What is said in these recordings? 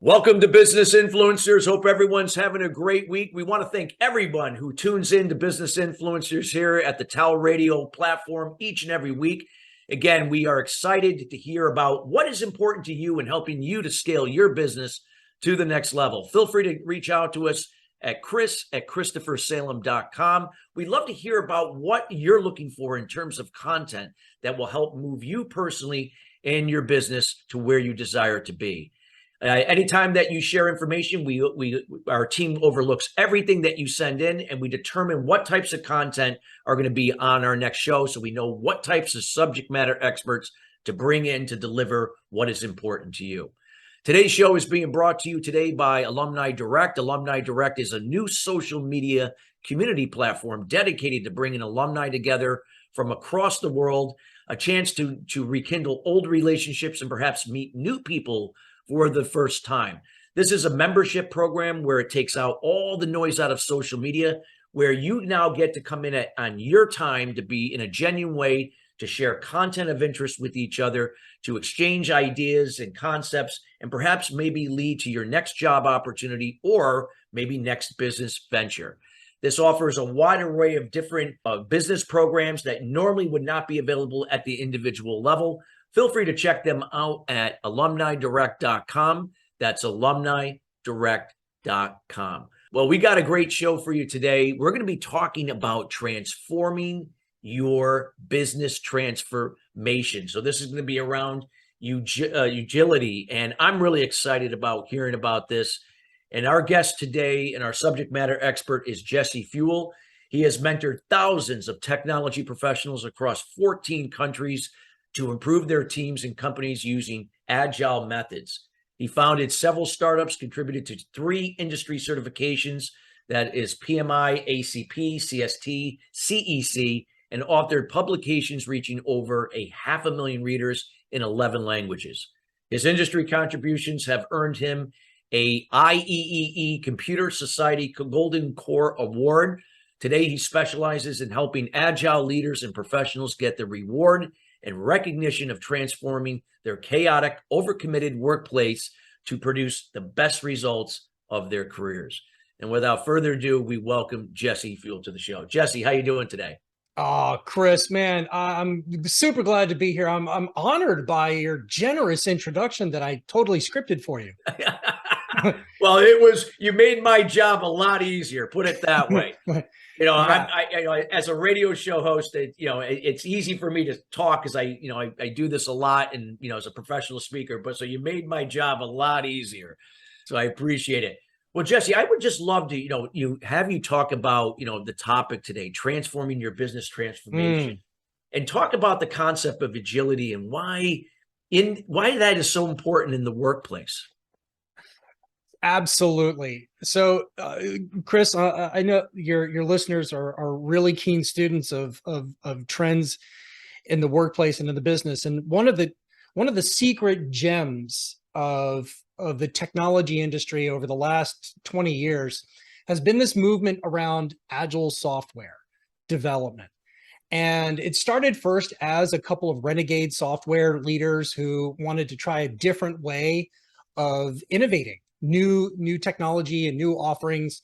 Welcome to Business Influencers. Hope everyone's having a great week. We want to thank everyone who tunes in to Business Influencers here at the TALRadio platform each and every week. Again, we are excited to hear about what is important to you and helping you to scale your business to the next level. Feel free to reach out to us at chris@christophersalem.com. We'd love to hear about what you're looking for in terms of content that will help move you personally and your business to where you desire to be. Anytime that you share information, our team overlooks everything that you send in, and we determine what types of content are going to be on our next show, so we know what types of subject matter experts to bring in to deliver what is important to you. Today's show is being brought to you today by Alumni Direct. Alumni Direct is a new social media community platform dedicated to bringing alumni together from across the world, a chance to rekindle old relationships and perhaps meet new people for the first time. This is a membership program where it takes out all the noise out of social media, where you now get to come in on your time to be in a genuine way, to share content of interest with each other, to exchange ideas and concepts, and perhaps maybe lead to your next job opportunity or maybe next business venture. This offers a wide array of different business programs that normally would not be available at the individual level. Feel free to check them out at alumnidirect.com. That's alumnidirect.com. Well, we got a great show for you today. We're going to be talking about transforming your business transformation. So this is going to be around agility, and I'm really excited about hearing about this. And our guest today and our subject matter expert is Jesse Fewell. He has mentored thousands of technology professionals across 14 countries to improve their teams and companies using agile methods. He founded several startups, contributed to 3 industry certifications, that is PMI, ACP, CST, CEC, and authored publications reaching over 500,000 readers in 11 languages. His industry contributions have earned him a IEEE Computer Society Golden Core Award. Today, he specializes in helping agile leaders and professionals get the reward and recognition of transforming their chaotic, overcommitted workplace to produce the best results of their careers. And without further ado, we welcome Jesse Fewell to the show. Jesse, how you doing today? Oh, Chris, man, I'm super glad to be here. I'm honored by your generous introduction that I totally scripted for you. Well, you made my job a lot easier, put it that way. Yeah. As a radio show host, it's easy for me to talk because I do this a lot, and as a professional speaker. But so you made my job a lot easier, so I appreciate it. Well, Jesse, I would just love to you talk about the topic today, transforming your business transformation, and talk about the concept of agility and why that is so important in the workplace. Absolutely. So, Chris, I know your listeners are really keen students of trends in the workplace and in the business. And one of the secret gems of the technology industry over the last 20 years has been this movement around agile software development. And it started first as a couple of renegade software leaders who wanted to try a different way of innovating new technology and new offerings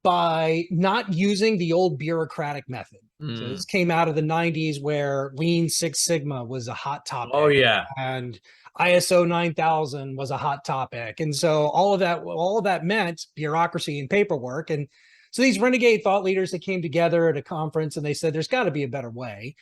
by not using the old bureaucratic method. So this came out of the 90s, where Lean Six Sigma was a hot topic. Oh yeah. And ISO 9000 was a hot topic. And so all of that meant bureaucracy and paperwork. And so these renegade thought leaders, they came together at a conference and they said, there's got to be a better way.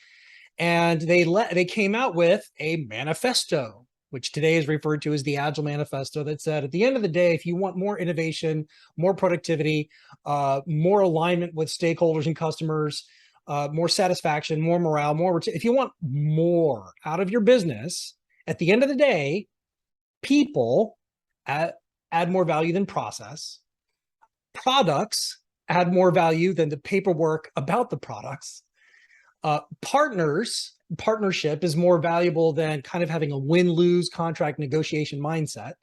And they came out with a manifesto, which today is referred to as the Agile Manifesto, that said, at the end of the day, if you want more innovation, more productivity, more alignment with stakeholders and customers, more satisfaction, more morale, if you want more out of your business, at the end of the day, people add more value than process. Products add more value than the paperwork about the products. Partnership is more valuable than kind of having a win-lose contract negotiation mindset.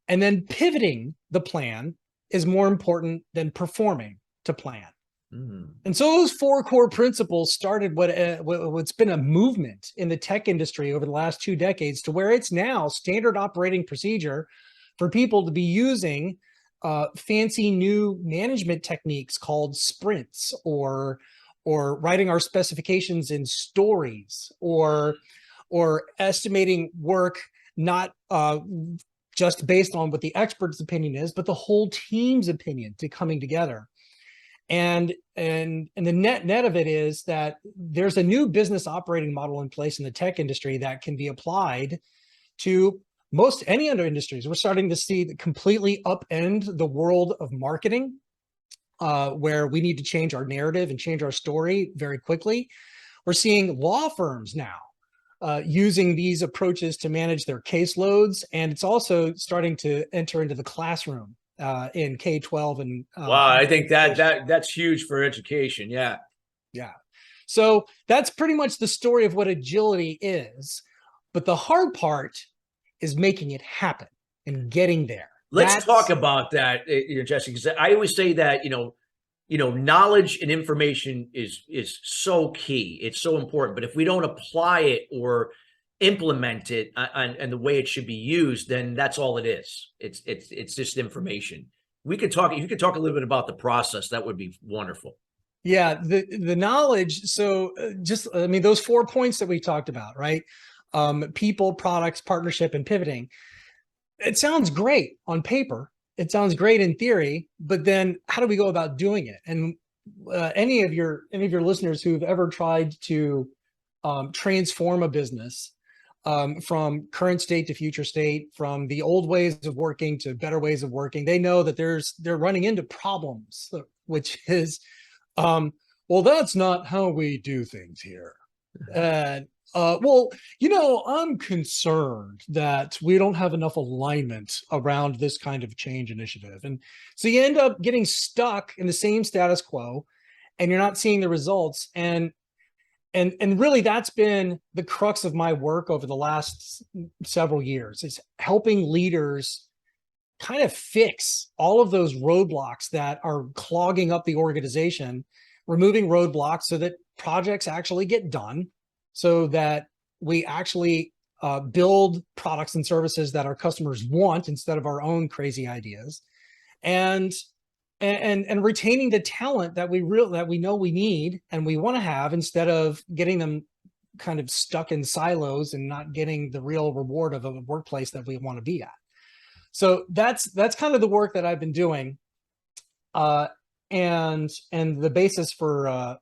And then pivoting the plan is more important than performing to plan. Mm. And so those four core principles started what's been a movement in the tech industry over the last 2 decades, to where it's now standard operating procedure for people to be using fancy new management techniques called sprints, or writing our specifications in stories, or estimating work not just based on what the expert's opinion is, but the whole team's opinion to coming together. And the net of it is that there's a new business operating model in place in the tech industry that can be applied to most any other industries. We're starting to see the completely upend the world of marketing, where we need to change our narrative and change our story very quickly. We're seeing law firms now using these approaches to manage their caseloads, and it's also starting to enter into the classroom in K-12 and Wow, I think that's huge for education. Yeah. yeah. So that's pretty much the story of what agility is. But the hard part is making it happen and getting there. Let's talk about that, Jesse, because I always say that, knowledge and information is so key. It's so important. But if we don't apply it or implement it and the way it should be used, then that's all it is. It's just information. You could talk a little bit about the process. That would be wonderful. Yeah, the knowledge. So those 4 points that we talked about, right? People, products, partnership, and pivoting. It sounds great on paper. It sounds great in theory, but then how do we go about doing it? And any of your listeners who've ever tried to transform a business from current state to future state, from the old ways of working to better ways of working, they know that they're running into problems, which is, well, that's not how we do things here. Well, I'm concerned that we don't have enough alignment around this kind of change initiative. And so you end up getting stuck in the same status quo, and you're not seeing the results. And really, that's been the crux of my work over the last several years, is helping leaders kind of fix all of those roadblocks that are clogging up the organization, removing roadblocks so that projects actually get done, so that we actually build products and services that our customers want instead of our own crazy ideas, and retaining the talent that we know we need and we want to have, instead of getting them kind of stuck in silos and not getting the real reward of a workplace that we want to be at. So that's kind of the work that I've been doing, and the basis for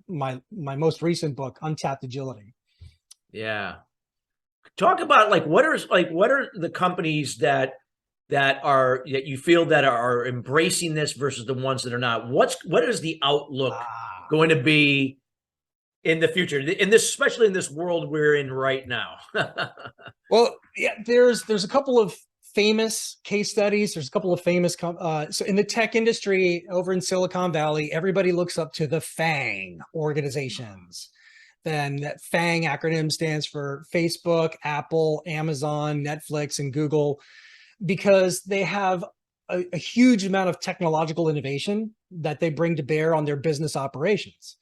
my most recent book, Untapped Agility. Yeah. Talk about what are the companies that you feel that are embracing this versus the ones that are not. What is the outlook going to be in the future, especially in this world we're in right now? Well, yeah, there's a couple of famous case studies. There's a couple of famous so in the tech industry over in Silicon Valley, everybody looks up to the FANG organizations. Then that FANG acronym stands for Facebook, Apple, Amazon, Netflix, and Google, because they have a huge amount of technological innovation that they bring to bear on their business operations.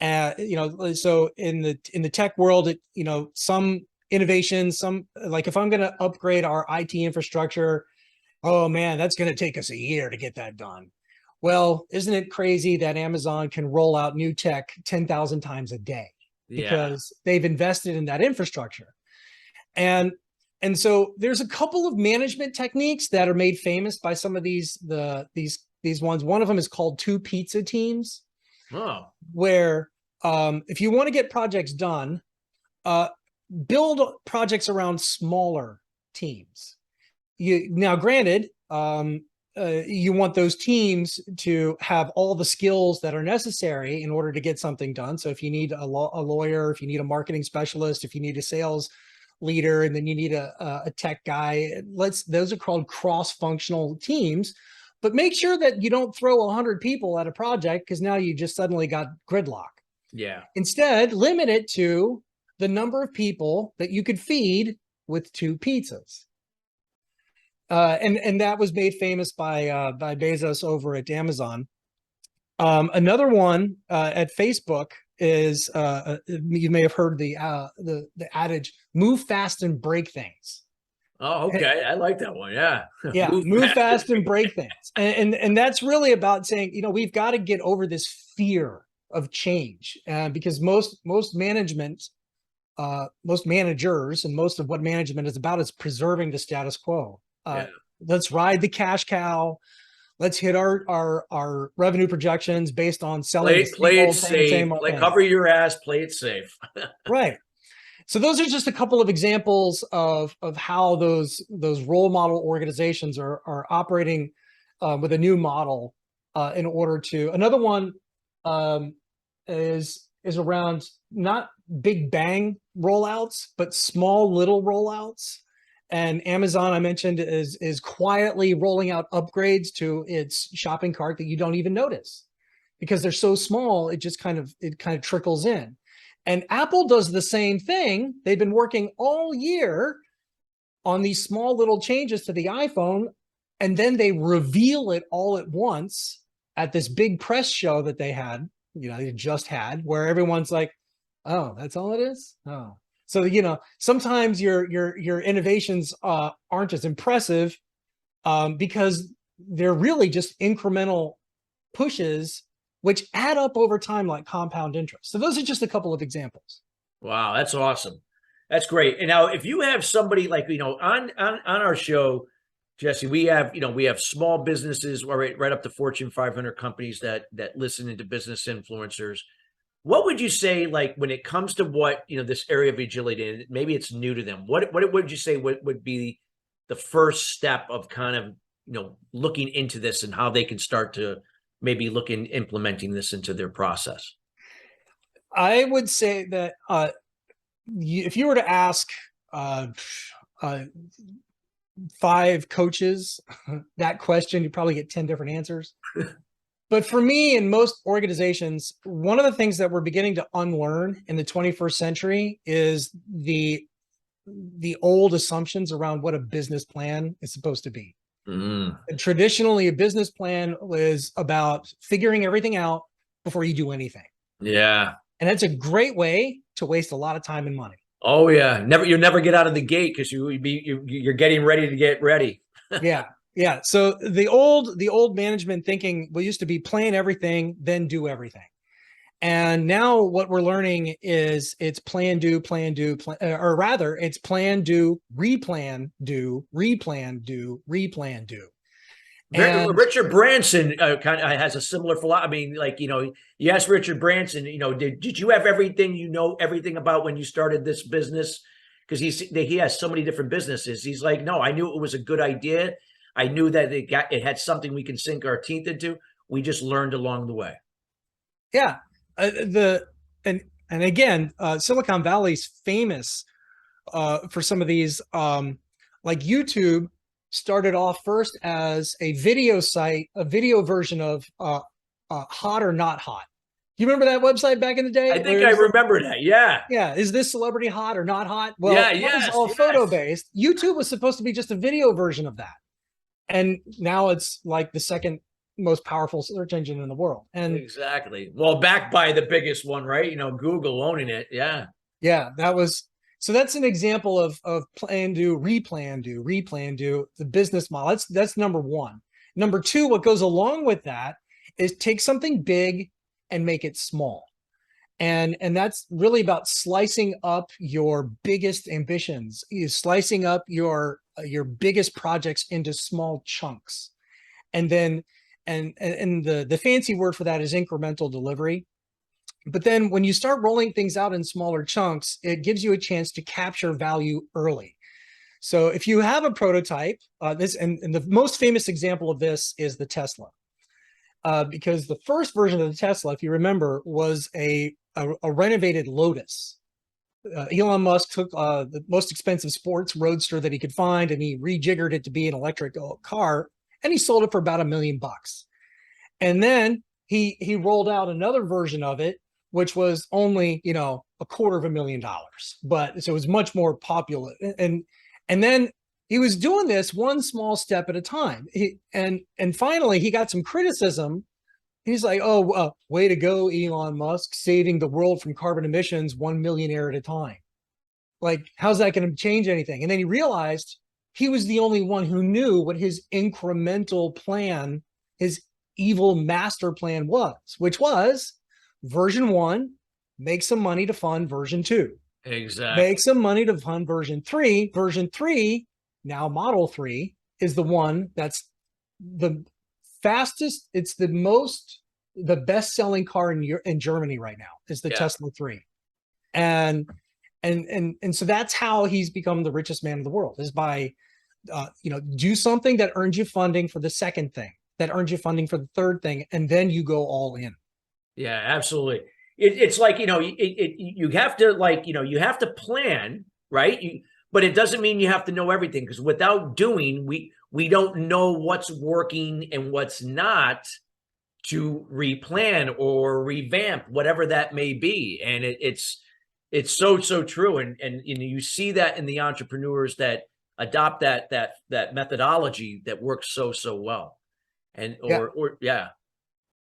So in the tech world, some innovation, if I'm going to upgrade our IT infrastructure, oh man, that's going to take us a year to get that done. Well, isn't it crazy that Amazon can roll out new tech 10,000 times a day because they've invested in that infrastructure? And so there's a couple of management techniques that are made famous by some of these ones. One of them is called 2 pizza teams. Oh. Where if you want to get projects done, build projects around smaller teams. Now, granted, you want those teams to have all the skills that are necessary in order to get something done. So if you need a lawyer, if you need a marketing specialist, if you need a sales leader, and then you need a tech guy, those are called cross-functional teams. But make sure that you don't throw 100 people at a project, because now you just suddenly got gridlock. Yeah. Instead, limit it to the number of people that you could feed with 2 pizzas. And that was made famous by Bezos over at Amazon. Another one at Facebook is you may have heard the adage, move fast and break things. Oh, okay. I like that one. Yeah. Yeah, move fast and break things. And that's really about saying, we've got to get over this fear of change, because most management, most managers, and most of what management is about is preserving the status quo. Yeah. Let's ride the cash cow. Let's hit our revenue projections based on selling Play it safe. Cover your ass. Play it safe. Right. So those are just a couple of examples of how those role model organizations are operating with a new model in order to. Another one is around not big bang rollouts, but small little rollouts. And Amazon, I mentioned, is quietly rolling out upgrades to its shopping cart that you don't even notice because they're so small. It just kind of trickles in. And Apple does the same thing. They've been working all year on these small little changes to the iPhone, and then they reveal it all at once at this big press show that they just had, where everyone's like, "Oh, that's all it is." Oh, so sometimes your innovations aren't as impressive because they're really just incremental pushes, which add up over time like compound interest. So those are just a couple of examples. Wow, that's awesome. That's great. And now if you have somebody like, on our show, Jesse, we have small businesses right up to Fortune 500 companies that listen into business influencers. What would you say, like, when it comes to what, this area of agility, and maybe it's new to them, what would you say would be the first step of kind of, looking into this and how they can start to maybe look in implementing this into their process? I would say that if you were to ask 5 coaches that question, you probably get 10 different answers. But for me, in most organizations, one of the things that we're beginning to unlearn in the 21st century is the old assumptions around what a business plan is supposed to be. Traditionally, a business plan was about figuring everything out before you do anything. Yeah. And that's a great way to waste a lot of time and money. Oh yeah. You'll never get out of the gate because you're getting ready to get ready. Yeah. So the old management thinking used to be plan everything, then do everything. And now what we're learning is it's plan, do, or rather it's plan, do, replan, do, replan, do, replan, do. And Richard Branson kind of has a similar philosophy. I mean, like, you ask Richard Branson, did you have everything, everything about when you started this business? Because he has so many different businesses. He's like, no, I knew it was a good idea. I knew that it had something we can sink our teeth into. We just learned along the way. Yeah. And again, Silicon Valley's famous for some of these, like YouTube started off first as a video site, a video version of Hot or Not Hot. You remember that website back in the day? I think I remember that. Yeah. Yeah. Is this celebrity hot or not hot? Well, that was all photo based. YouTube was supposed to be just a video version of that. And now it's like the second most powerful search engine in the world. And exactly. Well, backed by the biggest one, right? Google owning it. Yeah. Yeah. So that's an example of plan, do, replan, do the business model. That's number one. Number two, what goes along with that is take something big and make it small. And that's really about slicing up your biggest ambitions, slicing up your biggest projects into small chunks. And then, and the fancy word for that is incremental delivery. But then when you start rolling things out in smaller chunks, it gives you a chance to capture value early. So if you have a prototype, and the most famous example of this is the Tesla. Because the first version of the Tesla, if you remember, was a renovated Lotus. Elon Musk took the most expensive sports roadster that he could find, and he rejiggered it to be an electric car, and he sold it for about $1 million. And then he rolled out another version of it, which was only $250,000, but so it was much more popular. And then he was doing this one small step at a time. And finally, he got some criticism He's like, oh, way to go, Elon Musk, saving the world from carbon emissions, 1 millionaire at a time. Like, how's that going to change anything? And then he realized he was the only one who knew what his incremental plan, his evil master plan was, which was version 1, make some money to fund version 2. Exactly. Make some money to fund version 3. Version 3, now Model 3, is the one that's the fastest. It's the best-selling car in Germany right now is the Tesla 3. And so that's how he's become the richest man in the world, is by do something that earns you funding for the second thing, that earns you funding for the third thing, and then you go all in. Yeah, absolutely. It's like, you have to, like, you have to plan, right? But it doesn't mean you have to know everything, because without doing, we don't know what's working and what's not to replan or revamp, whatever that may be. And it's so true. And you see that in the entrepreneurs that adopt that methodology that works so well. And yeah.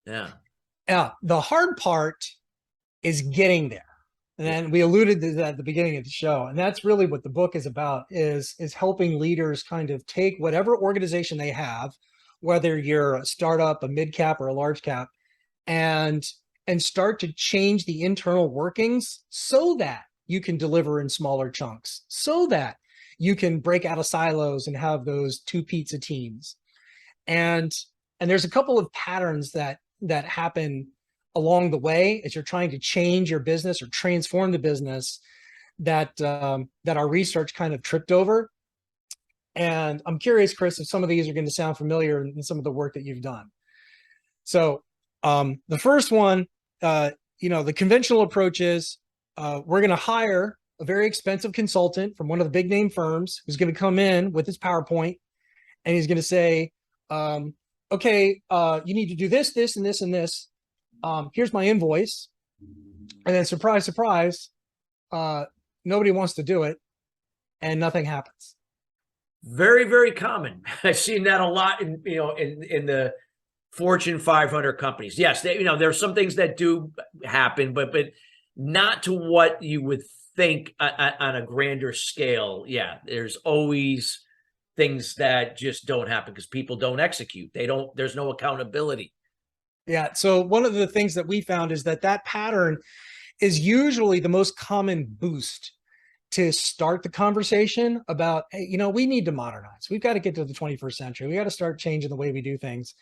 The hard part is getting there. And we alluded to that at the beginning of the show. And that's really what the book is about, is helping leaders kind of take whatever organization they have, whether you're a startup, a mid cap, or a large cap, and start to change the internal workings so that you can deliver in smaller chunks, so that you can break out of silos and have those 2 pizza teams. And there's a couple of patterns that happen along the way as you're trying to change your business or transform the business that our research kind of tripped over. And I'm curious, Chris, if some of these are going to sound familiar in some of the work that you've done. So the first one, the conventional approach is we're going to hire a very expensive consultant from one of the big name firms who's going to come in with his PowerPoint, and he's going to say, okay, you need to do this, this, and this, and this. Here's my invoice. And then surprise, surprise, nobody wants to do it, and nothing happens. Very, very common. I've seen that a lot in the Fortune 500 companies. Yes, there's some things that do happen, but not to what you would think on a grander scale. Yeah, there's always things that just don't happen because people don't execute. There's no accountability. Yeah. So one of the things that we found is that pattern is usually the most common boost to start the conversation about, hey, we need to modernize. We've got to get to the 21st century. We got to start changing the way we do things.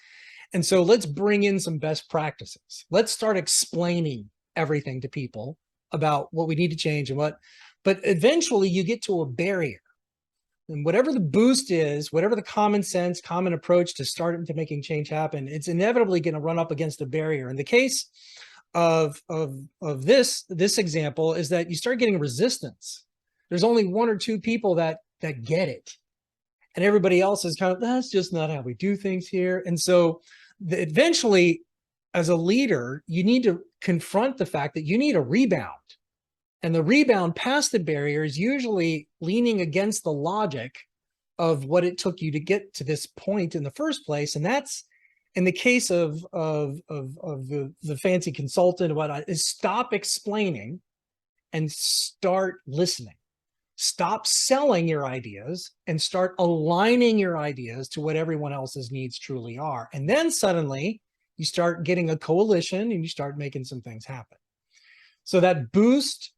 And so let's bring in some best practices. Let's start explaining everything to people about what we need to change and what, but eventually you get to a barrier. And whatever the boost is, whatever the common sense, common approach to starting to making change happen, it's inevitably going to run up against a barrier. In the case of this example is that you start getting resistance. There's only 1 or 2 people that get it. And everybody else is kind of, that's just not how we do things here. And so eventually, as a leader, you need to confront the fact that you need a rebound. And the rebound past the barrier is usually leaning against the logic of what it took you to get to this point in the first place. And that's, in the case of the fancy consultant and whatnot, is stop explaining and start listening. Stop selling your ideas and start aligning your ideas to what everyone else's needs truly are. And then suddenly you start getting a coalition and you start making some things happen. So that boost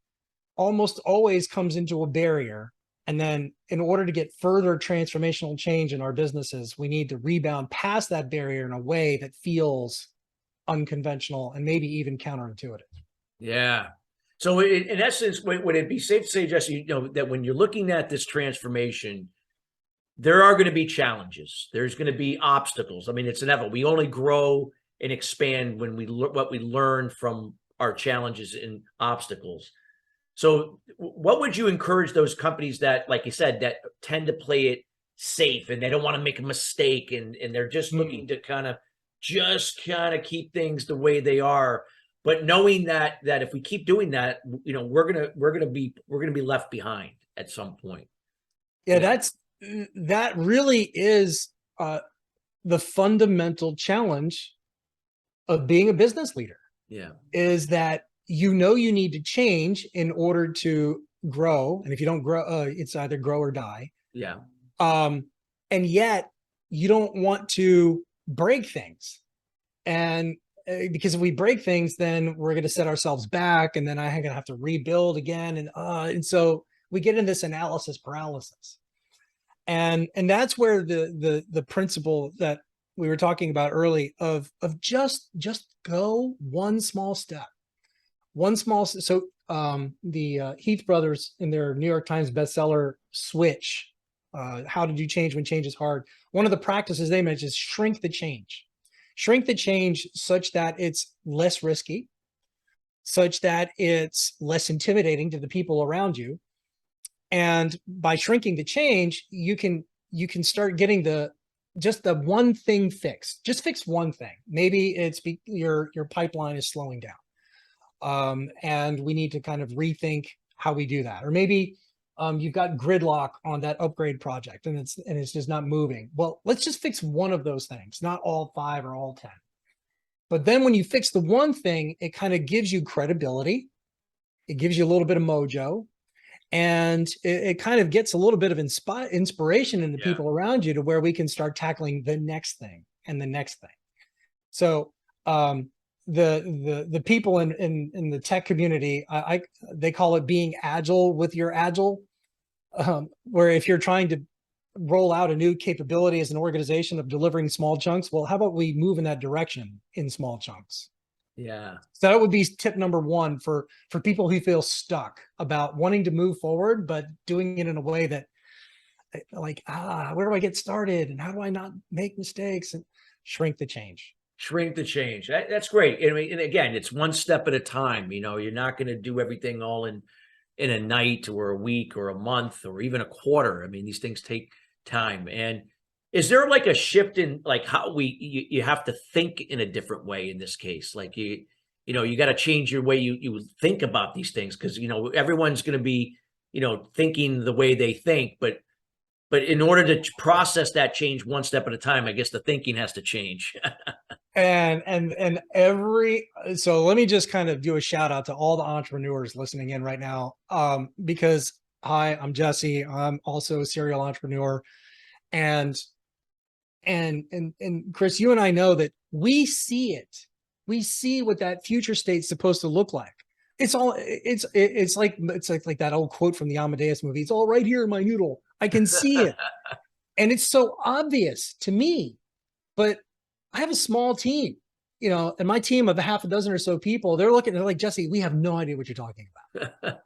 almost always comes into a barrier. And then in order to get further transformational change in our businesses, we need to rebound past that barrier in a way that feels unconventional and maybe even counterintuitive. Yeah. So in essence, would it be safe to say, Jesse, that when you're looking at this transformation, there are going to be challenges. There's going to be obstacles. I mean, it's inevitable. We only grow and expand when what we learn from our challenges and obstacles. So what would you encourage those companies that, like you said, that tend to play it safe and they don't want to make a mistake and they're just looking to kind of keep things the way they are, but knowing that if we keep doing that, we're gonna be left behind at some point. Yeah, that really is the fundamental challenge of being a business leader. Yeah. Is that you need to change in order to grow, and if you don't grow, it's either grow or die. Yeah. And yet you don't want to break things, and because if we break things, then we're going to set ourselves back, and then I'm going to have to rebuild again, and so we get in this analysis paralysis, and that's where the principle that we were talking about early of just go one small step. So the Heath brothers in their New York Times bestseller Switch, how to do change when change is hard. One of the practices they mentioned is shrink the change. Shrink the change such that it's less risky, such that it's less intimidating to the people around you. And by shrinking the change, you can start getting the one thing fixed. Just fix one thing. Maybe it's your pipeline is slowing down. And we need to kind of rethink how we do that. Or maybe you've got gridlock on that upgrade project and it's just not moving. Well, let's just fix one of those things, not all 5 or all 10. But then when you fix the one thing, it kind of gives you credibility. It gives you a little bit of mojo, and it kind of gets a little bit of inspiration in the people around you to where we can start tackling the next thing and the next thing. So the people in the tech community, they call it being agile with your agile, where if you're trying to roll out a new capability as an organization of delivering small chunks, well, how about we move in that direction in small chunks? Yeah. So that would be tip number 1 for people who feel stuck about wanting to move forward, but doing it in a way that like, where do I get started? And how do I not make mistakes? And shrink the change. Shrink the change. That's great. I mean, and again, it's one step at a time. You're not going to do everything all in a night or a week or a month or even a quarter. I mean, these things take time. And is there like a shift in like how you have to think in a different way in this case? Like you got to change your way you think about these things, because everyone's going to be thinking the way they think, but in order to process that change one step at a time, I guess the thinking has to change. So let me just kind of do a shout out to all the entrepreneurs listening in right now, because hi, I'm Jesse. I'm also a serial entrepreneur, and Chris, you and I know that we see it. We see what that future state's supposed to look like. It's like that old quote from the Amadeus movie. It's all right here in my noodle. I can see it. And it's so obvious to me, but I have a small team, and my team of a half a dozen or so people, they're like, Jesse, we have no idea what you're talking about.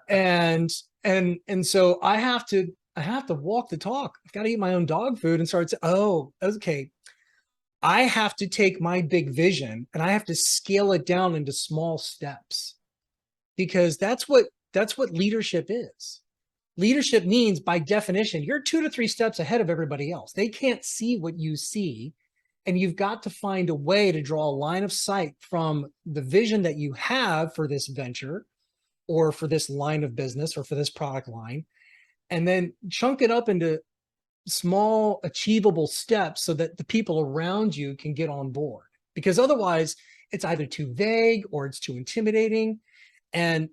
and so I have to walk the talk. I've got to eat my own dog food and start saying, oh, okay. I have to take my big vision and I have to scale it down into small steps, because that's what leadership is. Leadership means, by definition, you're 2 to 3 steps ahead of everybody else. They can't see what you see. And you've got to find a way to draw a line of sight from the vision that you have for this venture or for this line of business or for this product line, and then chunk it up into small achievable steps so that the people around you can get on board. Because otherwise it's either too vague or it's too intimidating. And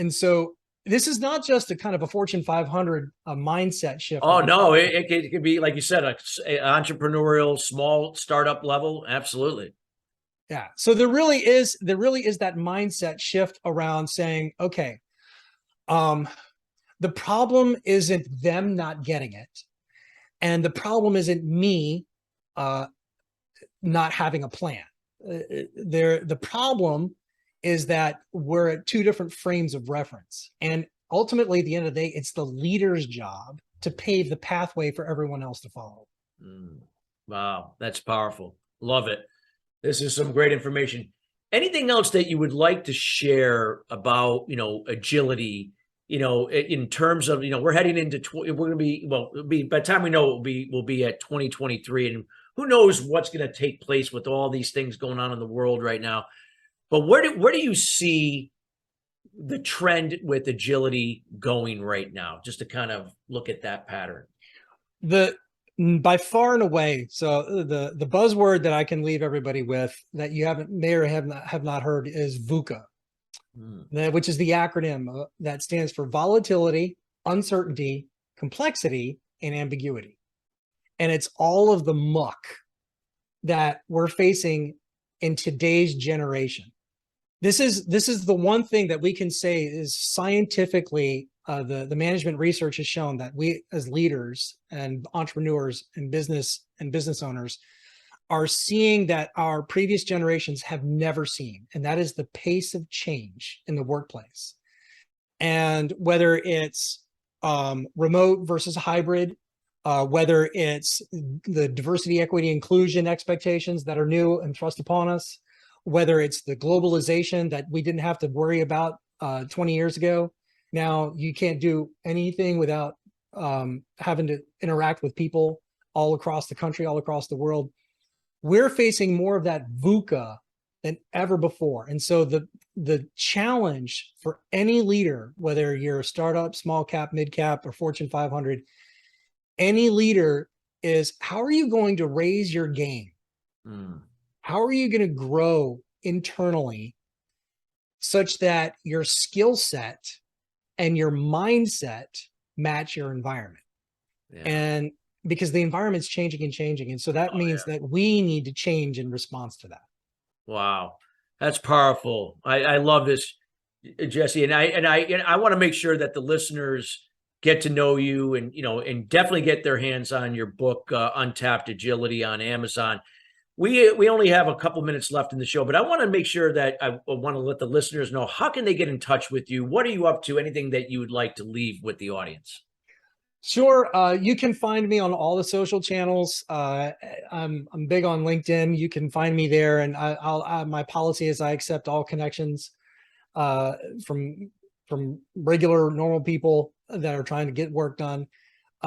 so this is not just a kind of a Fortune 500 mindset shift. Oh, no, it could be, like you said, a entrepreneurial, small startup level. Absolutely. Yeah. So there really is that mindset shift around saying, okay, the problem isn't them not getting it. And the problem isn't me not having a plan. The problem is that we're at 2 different frames of reference. And ultimately, at the end of the day, it's the leader's job to pave the pathway for everyone else to follow. Wow, that's powerful. Love it. This is some great information. Anything else that you would like to share about, agility, in terms of, we're heading into, we're going to be, by the time we know, we'll be at 2023, and who knows what's going to take place with all these things going on in the world right now. But where do you see the trend with agility going right now? Just to kind of look at that pattern. By far and away. So the buzzword that I can leave everybody with that you may or have not heard is VUCA, which is the acronym that stands for volatility, uncertainty, complexity, and ambiguity. And it's all of the muck that we're facing in today's generation. This is the one thing that we can say is scientifically, the management research has shown that we as leaders and entrepreneurs and business owners are seeing that our previous generations have never seen, and that is the pace of change in the workplace. And whether it's remote versus hybrid, whether it's the diversity, equity, inclusion expectations that are new and thrust upon us, whether it's the globalization that we didn't have to worry about 20 years ago. Now you can't do anything without having to interact with people all across the country, all across the world. We're facing more of that VUCA than ever before. And so the challenge for any leader, whether you're a startup, small cap, mid cap, or Fortune 500, any leader is, how are you going to raise your game? How are you going to grow internally such that your skill set and your mindset match your environment? And because the environment's changing and changing. And so that means that we need to change in response to that. Wow. That's powerful. I love this, Jesse. And I want to make sure that the listeners get to know you and, and definitely get their hands on your book, Untapped Agility, on Amazon. We only have a couple minutes left in the show, but I want to make sure that I want to let the listeners know, how can they get in touch with you? What are you up to? Anything that you would like to leave with the audience? Sure. You can find me on all the social channels. I'm big on LinkedIn. You can find me there, and my policy is I accept all connections from regular, normal people that are trying to get work done.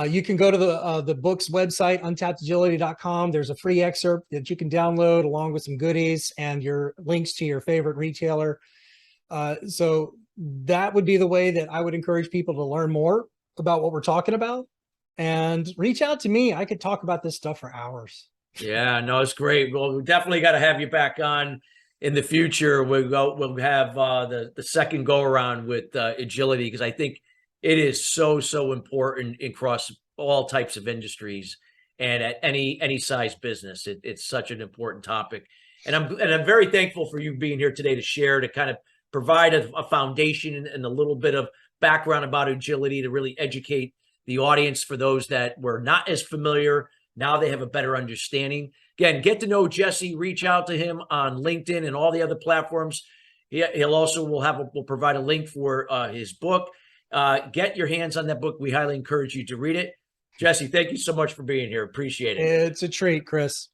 You can go to the book's website, untappedagility.com. There's a free excerpt that you can download along with some goodies and your links to your favorite retailer. So that would be the way that I would encourage people to learn more about what we're talking about, and reach out to me. I could talk about this stuff for hours. Yeah, no, it's great. Well, we definitely got to have you back on in the future. We'll have the second go around with agility, because I think it is so important across all types of industries and at any size business. It's such an important topic, and I'm very thankful for you being here today to share, to kind of provide a foundation and a little bit of background about agility, to really educate the audience. For those that were not as familiar, now they have a better understanding. Again, get to know Jesse. Reach out to him on LinkedIn and all the other platforms. We'll provide a link for his book. Get your hands on that book. We highly encourage you to read it. Jesse, thank you so much for being here. Appreciate it. It's a treat, Chris.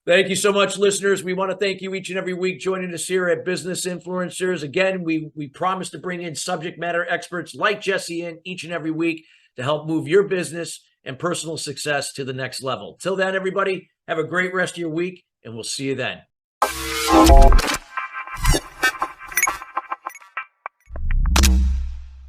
Thank you so much, listeners. We want to thank you each and every week joining us here at Business Influencers. Again, we promise to bring in subject matter experts like Jesse in each and every week to help move your business and personal success to the next level. Till then, everybody, have a great rest of your week, and we'll see you then.